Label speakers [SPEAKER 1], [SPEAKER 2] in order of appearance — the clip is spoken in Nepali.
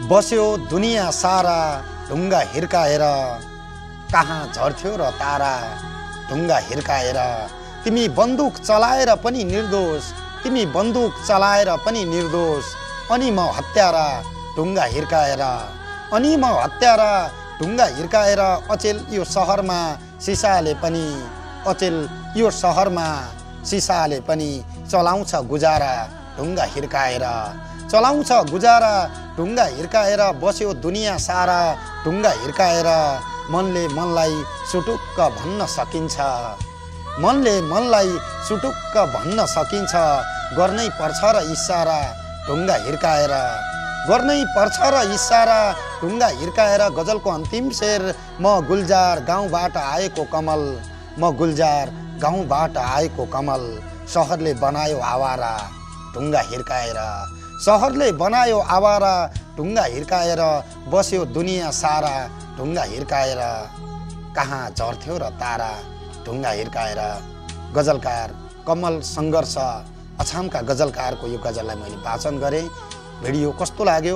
[SPEAKER 1] बस्यो दुनिया सारा ढुङ्गा हिर्काएर, कहाँ झर्थ्यो र तारा ढुङ्गा हिर्काएर। तिमी बन्दुक चलाएर पनि निर्दोष, तिमी बन्दुक चलाएर पनि निर्दोष, अनि म हत्यारा ढुङ्गा हिर्काएर, अनि म हत्यारा ढुङ्गा हिर्काएर। अचेल यो सहरमा सिसाले पनि, अचेल यो सहरमा सिसाले पनि चलाउँछ गुजारा ढुङ्गा हिर्काएर, चलाउँछ गुजारा ढुङ्गा हिर्काएर। बस्यो दुनिया सारा ढुङ्गा हिर्काएर। मनले मनलाई सुटुक्क भन्न सकिन्छ, मनले मनलाई सुटुक्क भन्न सकिन्छ। गर्नै पर्छ र इसारा ढुङ्गा हिर्काएर, गर्नै पर्छ र इसारा ढुङ्गा हिर्काएर। गजलको अन्तिम शेर, म गुल्जार गाउँबाट आएको कमल, म गुल्जार गाउँबाट आएको कमल। सहरले बनायो आवारा ढुङ्गा हिर्काएर, सहरले बनायो आवारा ढुङ्गा हिर्काएर। बस्यो दुनिया सारा ढुङ्गा हिर्काएर, कहाँ झर्थ्यो र तारा ढुङ्गा हिर्काएर। गजलकार कमल सङ्घर्ष अछामका गजलकारको यो गजललाई मैले वाचन गरेँ। भिडियो कस्तो लाग्यो